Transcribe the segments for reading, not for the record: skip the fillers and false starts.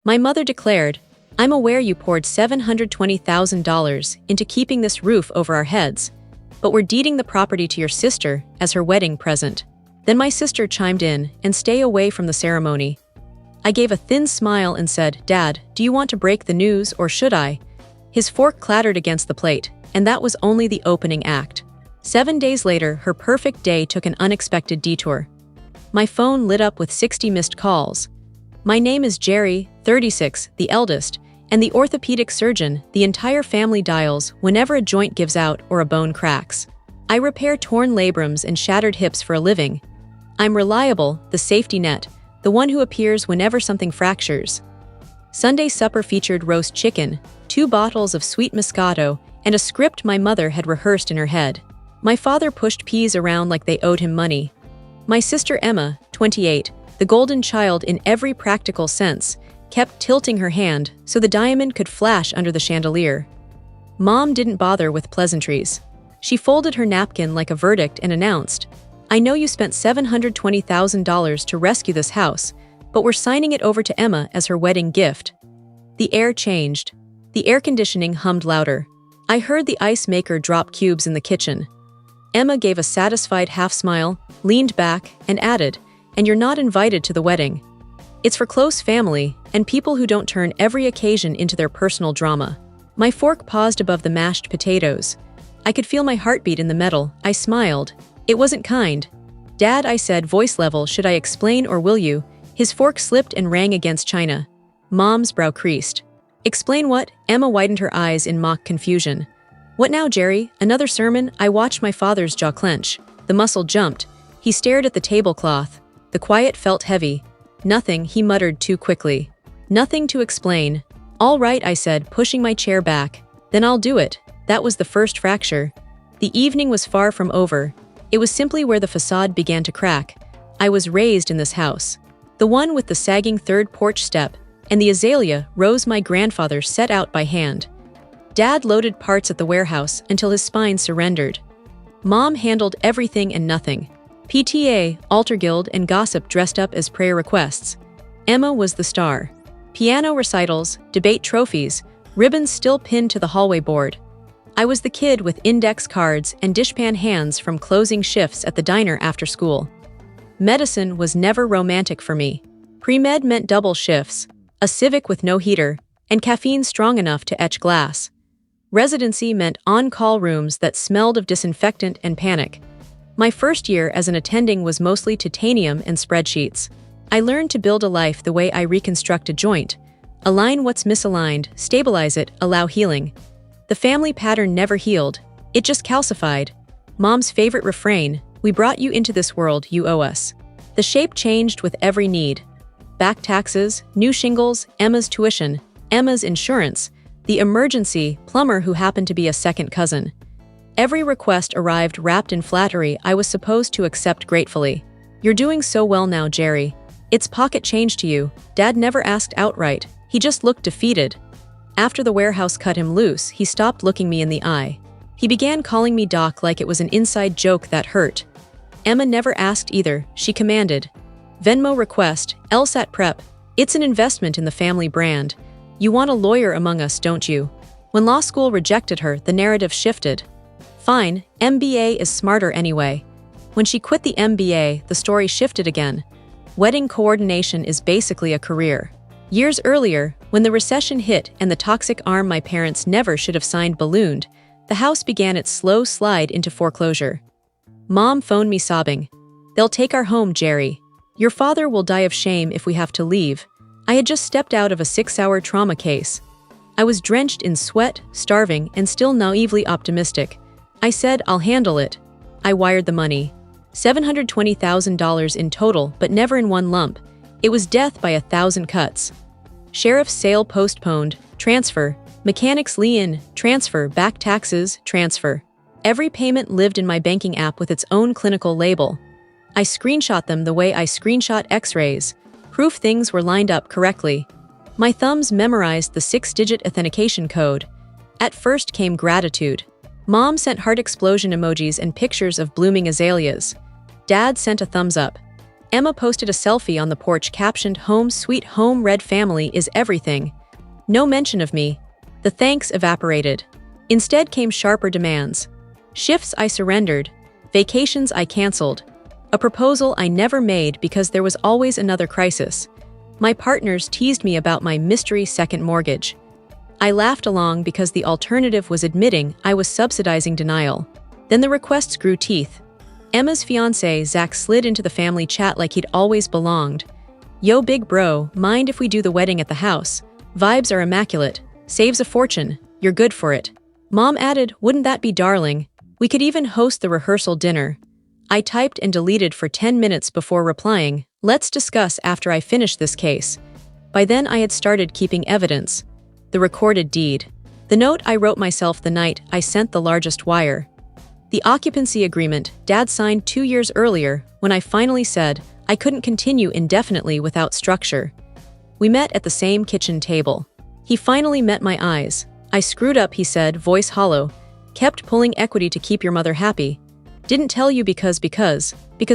My mother declared, "I'm aware you poured $720,000 into keeping this roof over our heads, but we're deeding the property to your sister as her wedding present." Then my sister chimed in and stay away from the ceremony. I gave a thin smile and said, "Dad, do you want to break the news or should I?" His fork clattered against the plate, and that was only the opening act. 7 days later, her perfect day took an unexpected detour. My phone lit up with 60 missed calls. My name is Jerry, 36, the eldest, and the orthopedic surgeon the entire family dials whenever a joint gives out or a bone cracks. I repair torn labrums and shattered hips for a living. I'm reliable, the safety net, the one who appears whenever something fractures. Sunday supper featured roast chicken, 2 bottles of sweet Moscato, and a script my mother had rehearsed in her head. My father pushed peas around like they owed him money. My sister Emma, 28, the golden child in every practical sense, kept tilting her hand so the diamond could flash under the chandelier. Mom didn't bother with pleasantries. She folded her napkin like a verdict and announced, "I know you spent $720,000 to rescue this house, but we're signing it over to Emma as her wedding gift." The air changed. The air conditioning hummed louder. I heard the ice maker drop cubes in the kitchen. Emma gave a satisfied half-smile, leaned back, and added, "And you're not invited to the wedding. It's for close family and people who don't turn every occasion into their personal drama." My fork paused above the mashed potatoes. I could feel my heartbeat in the metal. I smiled. It wasn't kind. "Dad," I said, voice level, "should I explain or will you?" His fork slipped and rang against china. Mom's brow creased. "Explain what?" Emma widened her eyes in mock confusion. "What now, Jerry? Another sermon?" I watched my father's jaw clench. The muscle jumped. He stared at the tablecloth. The quiet felt heavy. "Nothing," he muttered too quickly. "Nothing to explain." "All right," I said, pushing my chair back. "Then I'll do it." That was the first fracture. The evening was far from over. It was simply where the facade began to crack. I was raised in this house. The one with the sagging third porch step, and the azalea rose my grandfather set out by hand. Dad loaded parts at the warehouse until his spine surrendered. Mom handled everything and nothing. PTA, altar guild, and gossip dressed up as prayer requests. Emma was the star. Piano recitals, debate trophies, ribbons still pinned to the hallway board. I was the kid with index cards and dishpan hands from closing shifts at the diner after school. Medicine was never romantic for me. Pre-med meant double shifts, a Civic with no heater, and caffeine strong enough to etch glass. Residency meant on-call rooms that smelled of disinfectant and panic. My first year as an attending was mostly titanium and spreadsheets. I learned to build a life the way I reconstruct a joint. Align what's misaligned, stabilize it, allow healing. The family pattern never healed. It just calcified. Mom's favorite refrain, "We brought you into this world, you owe us." The shape changed with every need. Back taxes, new shingles, Emma's tuition, Emma's insurance, the emergency plumber who happened to be a second cousin. Every request arrived wrapped in flattery I was supposed to accept gratefully. "You're doing so well now, Jerry. It's pocket change to you." Dad never asked outright. He just looked defeated. After the warehouse cut him loose, he stopped looking me in the eye. He began calling me Doc like it was an inside joke that hurt. Emma never asked either. She commanded. "Venmo request, LSAT prep. It's an investment in the family brand. You want a lawyer among us, don't you?" When law school rejected her, the narrative shifted. "Fine, MBA is smarter anyway." When she quit the MBA, the story shifted again. Wedding coordination is basically a career. Years earlier, when the recession hit and the toxic arm my parents never should have signed ballooned, the house began its slow slide into foreclosure. Mom phoned me sobbing. "They'll take our home, Jerry. Your father will die of shame if we have to leave." I had just stepped out of a 6-hour trauma case. I was drenched in sweat, starving, and still naively optimistic. I said, "I'll handle it." I wired the money. $720,000 in total, but never in one lump. It was death by 1,000 cuts. Sheriff's sale postponed, transfer. Mechanics lien, transfer. Back taxes, transfer. Every payment lived in my banking app with its own clinical label. I screenshot them the way I screenshot x-rays. Proof things were lined up correctly. My thumbs memorized the 6-digit authentication code. At first came gratitude. Mom sent heart explosion emojis and pictures of blooming azaleas. Dad sent a thumbs up. Emma posted a selfie on the porch captioned, "Home sweet home, red family is everything." No mention of me. The thanks evaporated. Instead came sharper demands. Shifts I surrendered. Vacations I canceled. A proposal I never made because there was always another crisis. My partners teased me about my mystery second mortgage. I laughed along because the alternative was admitting I was subsidizing denial. Then the requests grew teeth. Emma's fiancé, Zach, slid into the family chat like he'd always belonged. "Yo, big bro, mind if we do the wedding at the house? Vibes are immaculate. Saves a fortune. You're good for it." Mom added, "Wouldn't that be darling? We could even host the rehearsal dinner." I typed and deleted for 10 minutes before replying, "Let's discuss after I finish this case." By then I had started keeping evidence. The recorded deed. The note I wrote myself the night I sent the largest wire. The occupancy agreement Dad signed 2 years earlier when I finally said I couldn't continue indefinitely without structure. We met at the same kitchen table. He finally met my eyes. "I screwed up," he said, voice hollow. "Kept pulling equity to keep your mother happy. Didn't tell you because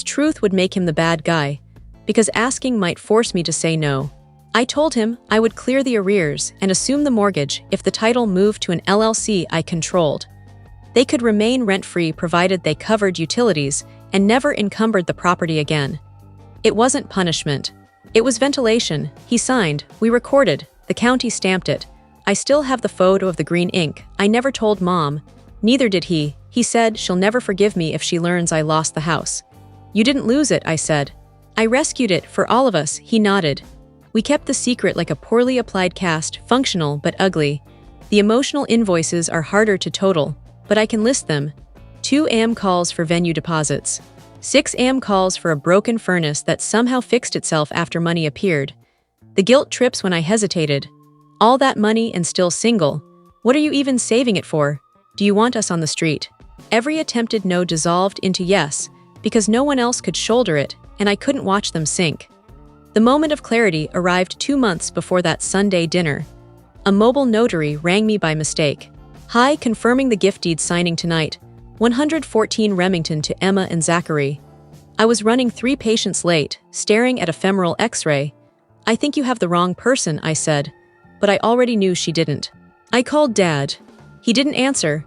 truth would make him the bad guy. Because asking might force me to say no. I told him I would clear the arrears and assume the mortgage if the title moved to an LLC I controlled. They could remain rent-free provided they covered utilities and never encumbered the property again. It wasn't punishment. It was ventilation." He signed. We recorded. The county stamped it. I still have the photo of the green ink. I never told Mom. Neither did he. He said she'll never forgive me if she learns I lost the house. "You didn't lose it," I said. "I rescued it for all of us," he nodded. We kept the secret like a poorly applied cast, functional but ugly. The emotional invoices are harder to total, but I can list them. 2 a.m. calls for venue deposits. 6 a.m. calls for a broken furnace that somehow fixed itself after money appeared. The guilt trips when I hesitated. All that money and still single. What are you even saving it for? Do you want us on the street? Every attempted no dissolved into yes, because no one else could shoulder it, and I couldn't watch them sink. The moment of clarity arrived 2 months before that Sunday dinner. A mobile notary rang me by mistake. "Hi, confirming the gift deed signing tonight. 114 Remington to Emma and Zachary." I was running 3 patients late, staring at a femoral x-ray. "I think you have the wrong person," I said, but I already knew she didn't. I called Dad. He didn't answer.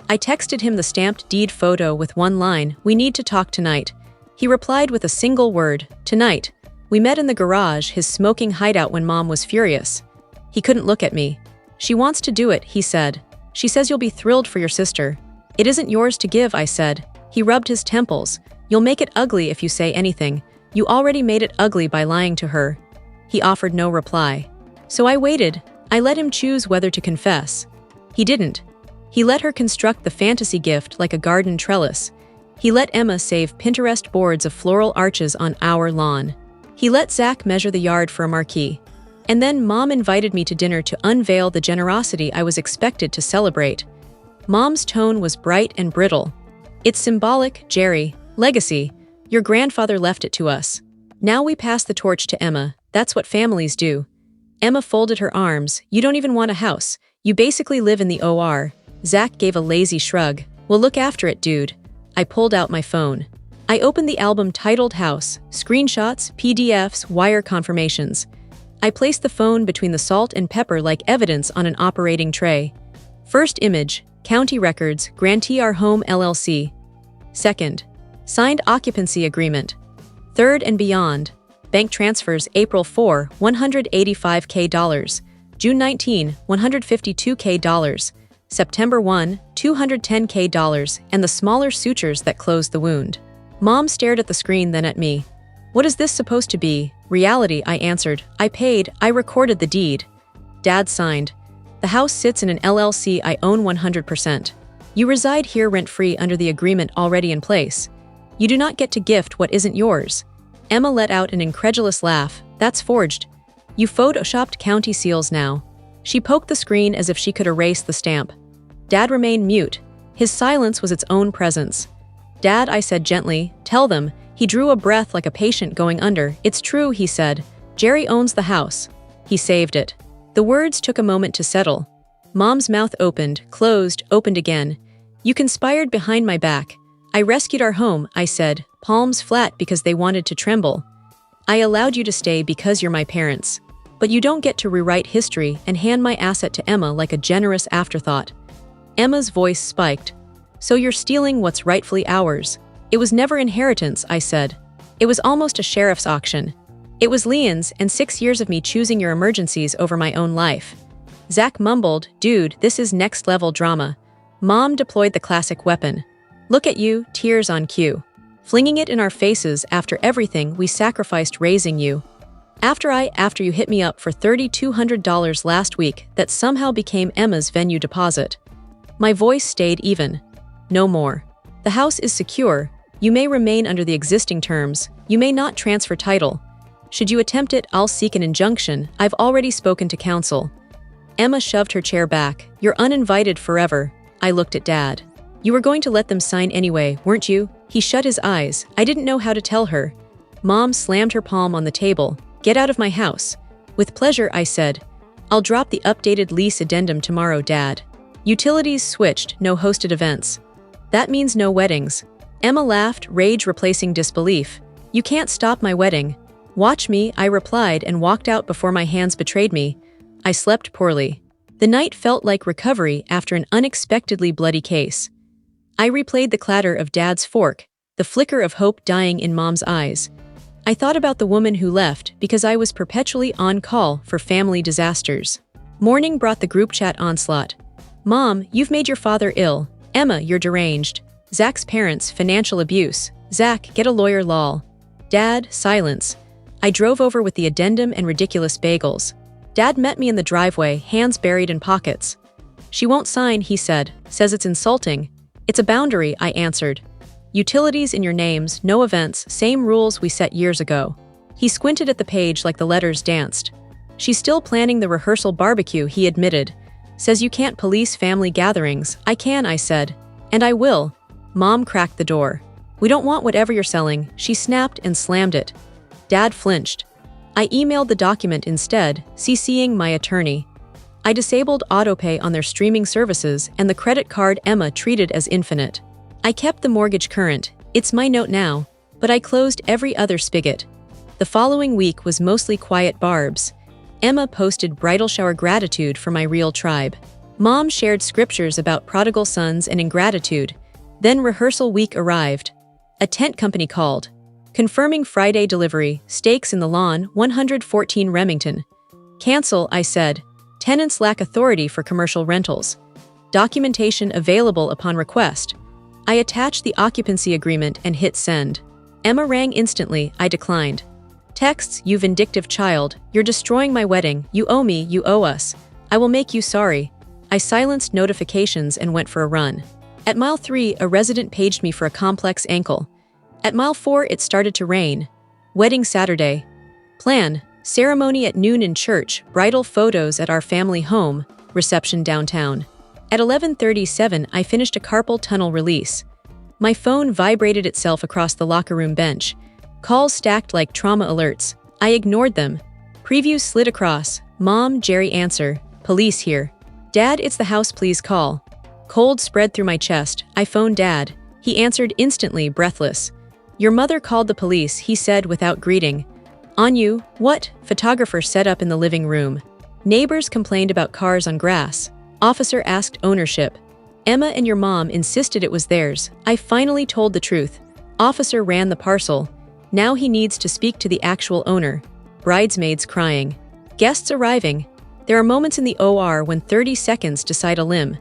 I texted him the stamped deed photo with one line, "We need to talk tonight." He replied with a single word, "Tonight." We met in the garage, his smoking hideout, when Mom was furious. He couldn't look at me. "She wants to do it," he said. "She says you'll be thrilled for your sister." "It isn't yours to give," I said. He rubbed his temples. "You'll make it ugly if you say anything. You already made it ugly by lying to her." He offered no reply. So I waited. I let him choose whether to confess. He didn't. He let her construct the fantasy gift like a garden trellis. He let Emma save Pinterest boards of floral arches on our lawn. He let Zach measure the yard for a marquee. And then Mom invited me to dinner to unveil the generosity I was expected to celebrate. Mom's tone was bright and brittle. "It's symbolic, Jerry. Legacy. Your grandfather left it to us. Now we pass the torch to Emma. That's what families do." Emma folded her arms. "You don't even want a house. You basically live in the OR. Zach gave a lazy shrug. "We'll look after it, dude." I pulled out my phone. I opened the album titled House, screenshots, PDFs, wire confirmations. I placed the phone between the salt and pepper like evidence on an operating tray. First image, county records, grantee our home LLC. Second, signed occupancy agreement. Third and beyond, bank transfers April 4, $185K, June 19, $152K, September 1, $210K, and the smaller sutures that closed the wound. Mom stared at the screen, then at me. "What is this supposed to be?" "Reality," I answered. "I paid. I recorded the deed." Dad signed. "The house sits in an LLC I own 100%. You reside here rent-free under the agreement already in place. You do not get to gift what isn't yours." Emma let out an incredulous laugh. "That's forged. You photoshopped county seals now." She poked the screen as if she could erase the stamp. Dad remained mute. His silence was its own presence. "Dad," I said gently, "tell them." He drew a breath like a patient going under. "It's true," he said. "Jerry owns the house. He saved it." The words took a moment to settle. Mom's mouth opened, closed, opened again. "You conspired behind my back. I rescued our home," I said, palms flat because they wanted to tremble. I allowed you to stay because you're my parents. But you don't get to rewrite history and hand my asset to Emma like a generous afterthought. Emma's voice spiked. So you're stealing what's rightfully ours. It was never inheritance, I said. It was almost a sheriff's auction. It was liens and 6 years of me choosing your emergencies over my own life. Zach mumbled, dude, this is next-level drama. Mom deployed the classic weapon. Look at you, tears on cue. Flinging it in our faces after everything we sacrificed raising you. After you hit me up for $3,200 last week that somehow became Emma's venue deposit. My voice stayed even. No more. The house is secure. You may remain under the existing terms. You may not transfer title. Should you attempt it, I'll seek an injunction. I've already spoken to counsel. Emma shoved her chair back. You're uninvited forever. I looked at Dad. You were going to let them sign anyway, weren't you? He shut his eyes. I didn't know how to tell her. Mom slammed her palm on the table. Get out of my house. With pleasure, I said. I'll drop the updated lease addendum tomorrow, Dad. Utilities switched, no hosted events. That means no weddings. Emma laughed, rage replacing disbelief. You can't stop my wedding. Watch me, I replied and walked out before my hands betrayed me. I slept poorly. The night felt like recovery after an unexpectedly bloody case. I replayed the clatter of Dad's fork, the flicker of hope dying in Mom's eyes. I thought about the woman who left because I was perpetually on call for family disasters. Morning brought the group chat onslaught. Mom, you've made your father ill. Emma, you're deranged. Zach's parents, financial abuse. Zach, get a lawyer lol. Dad, silence. I drove over with the addendum and ridiculous bagels. Dad met me in the driveway, hands buried in pockets. She won't sign, he said. Says it's insulting. It's a boundary, I answered. Utilities in your names, no events, same rules we set years ago. He squinted at the page like the letters danced. She's still planning the rehearsal barbecue, he admitted. Says you can't police family gatherings. I can, I said. And I will. Mom cracked the door. We don't want whatever you're selling, she snapped and slammed it. Dad flinched. I emailed the document instead, CCing my attorney. I disabled autopay on their streaming services and the credit card Emma treated as infinite. I kept the mortgage current, it's my note now, but I closed every other spigot. The following week was mostly quiet barbs. Emma posted bridal shower gratitude for my real tribe. Mom shared scriptures about prodigal sons and ingratitude. Then rehearsal week arrived. A tent company called. Confirming Friday delivery, stakes in the lawn, 114 Remington. Cancel, I said. Tenants lack authority for commercial rentals. Documentation available upon request. I attached the occupancy agreement and hit send. Emma rang instantly, I declined. Texts, you vindictive child, you're destroying my wedding, you owe me, you owe us. I will make you sorry. I silenced notifications and went for a run. At mile 3, a resident paged me for a complex ankle. At mile 4, it started to rain. Wedding Saturday. Plan, ceremony at noon in church, bridal photos at our family home, reception downtown. At 11:37, I finished a carpal tunnel release. My phone vibrated itself across the locker room bench. Calls stacked like trauma alerts. I ignored them. Previews slid across. Mom, Jerry answer. Police here. Dad, it's the house, please call. Cold spread through my chest. I phoned Dad. He answered instantly, breathless. Your mother called the police, he said without greeting. On you, what? Photographer set up in the living room. Neighbors complained about cars on grass. Officer asked ownership. Emma and your mom insisted it was theirs. I finally told the truth. Officer ran the parcel. Now he needs to speak to the actual owner. Bridesmaids crying. Guests arriving. There are moments in the OR when 30 seconds decide a limb.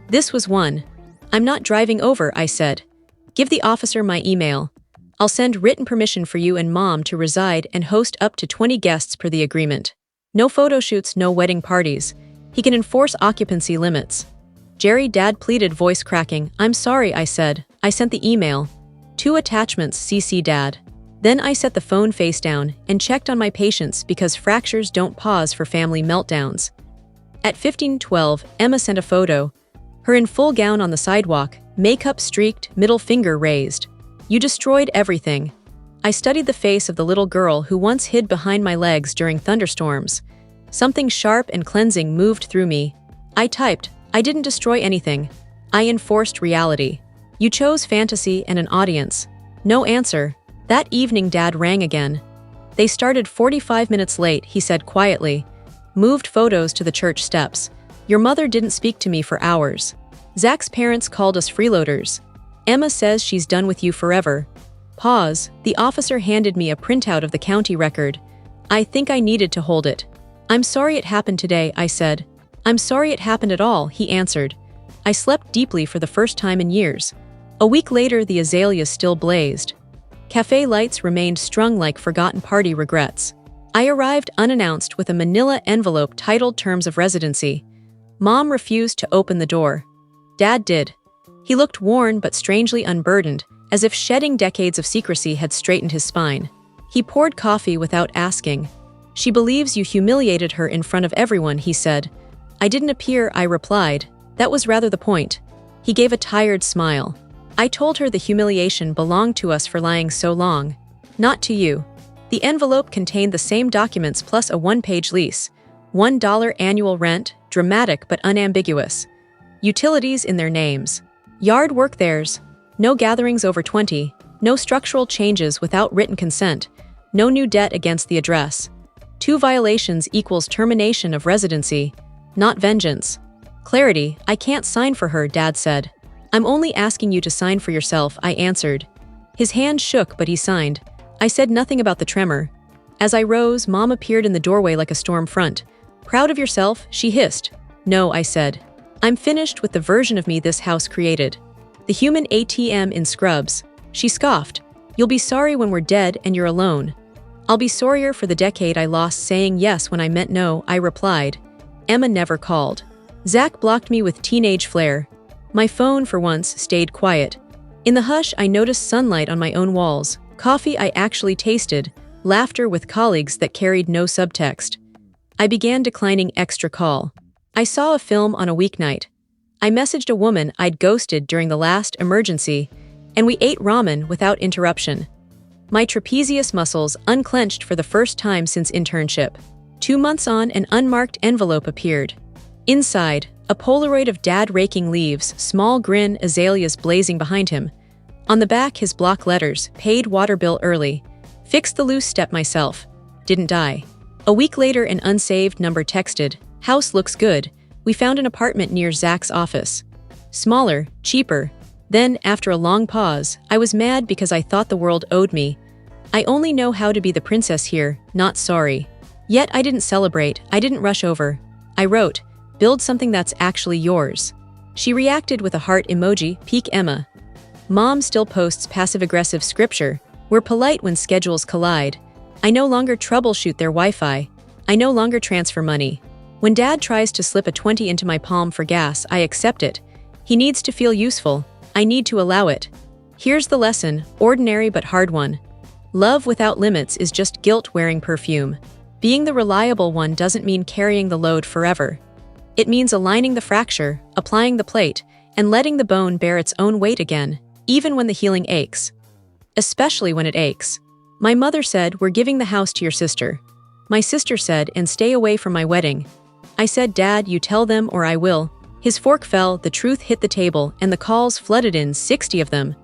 This was one. I'm not driving over, I said. Give the officer my email. I'll send written permission for you and Mom to reside and host up to 20 guests per the agreement. No photo shoots, no wedding parties. He can enforce occupancy limits. Jerry, Dad pleaded, voice cracking. I'm sorry, I said. I sent the email. 2 attachments, CC Dad. Then I set the phone face down and checked on my patients because fractures don't pause for family meltdowns. At 15:12, Emma sent a photo. Her in full gown on the sidewalk, makeup streaked, middle finger raised. You destroyed everything. I studied the face of the little girl who once hid behind my legs during thunderstorms. Something sharp and cleansing moved through me. I typed, I didn't destroy anything. I enforced reality. You chose fantasy and an audience. No answer. That evening Dad rang again. They started 45 minutes late, he said quietly. Moved photos to the church steps. Your mother didn't speak to me for hours. Zach's parents called us freeloaders. Emma says she's done with you forever. Pause. The officer handed me a printout of the county record. I think I needed to hold it. I'm sorry it happened today, I said. I'm sorry it happened at all, he answered. I slept deeply for the first time in years. A week later, the azaleas still blazed. Cafe lights remained strung like forgotten party regrets. I arrived unannounced with a manila envelope titled Terms of Residency. Mom refused to open the door. Dad did. He looked worn but strangely unburdened, as if shedding decades of secrecy had straightened his spine. He poured coffee without asking. She believes you humiliated her in front of everyone, he said. I didn't appear, I replied. That was rather the point. He gave a tired smile. I told her the humiliation belonged to us for lying so long. Not to you. The envelope contained the same documents plus a one-page lease. $1 annual rent, dramatic but unambiguous. Utilities in their names. Yard work theirs. No gatherings over 20. No structural changes without written consent. No new debt against the address. 2 violations equals termination of residency, not vengeance. Clarity, I can't sign for her, Dad said. I'm only asking you to sign for yourself, I answered. His hand shook, but he signed. I said nothing about the tremor. As I rose, Mom appeared in the doorway like a storm front. Proud of yourself? She hissed. No, I said. I'm finished with the version of me this house created. The human ATM in scrubs. She scoffed. You'll be sorry when we're dead and you're alone. I'll be sorrier for the decade I lost saying yes when I meant no, I replied. Emma never called. Zach blocked me with teenage flair. My phone, for once, stayed quiet. In the hush, I noticed sunlight on my own walls, coffee I actually tasted, laughter with colleagues that carried no subtext. I began declining extra call. I saw a film on a weeknight. I messaged a woman I'd ghosted during the last emergency, and we ate ramen without interruption. My trapezius muscles unclenched for the first time since internship. 2 months on, an unmarked envelope appeared. Inside, a Polaroid of Dad raking leaves, small grin, azaleas blazing behind him. On the back, his block letters, paid water bill early. Fixed the loose step myself. Didn't die. A week later, an unsaved number texted, house looks good. We found an apartment near Zach's office. Smaller, cheaper. Then, after a long pause, I was mad because I thought the world owed me. I only know how to be the princess here, not sorry. Yet I didn't celebrate, I didn't rush over. I wrote, build something that's actually yours. She reacted with a heart emoji, peak Emma. Mom still posts passive-aggressive scripture. We're polite when schedules collide. I no longer troubleshoot their Wi-Fi. I no longer transfer money. When Dad tries to slip a 20 into my palm for gas, I accept it. He needs to feel useful. I need to allow it. Here's the lesson, ordinary but hard one. Love without limits is just guilt wearing perfume. Being the reliable one doesn't mean carrying the load forever. It means aligning the fracture, applying the plate, and letting the bone bear its own weight again, even when the healing aches. Especially when it aches. My mother said, we're giving the house to your sister. My sister said, and stay away from my wedding. I said, Dad, you tell them or I will. His fork fell, the truth hit the table, and the calls flooded in, 60 of them.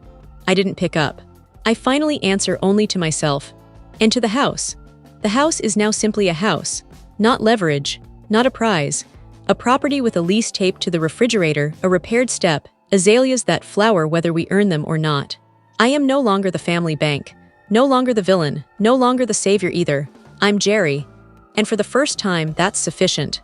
I didn't pick up. I finally answer only to myself. And to the house. The house is now simply a house. Not leverage. Not a prize. A property with a lease taped to the refrigerator, a repaired step, azaleas that flower whether we earn them or not. I am no longer the family bank. No longer the villain. No longer the savior either. I'm Jerry. And for the first time, that's sufficient.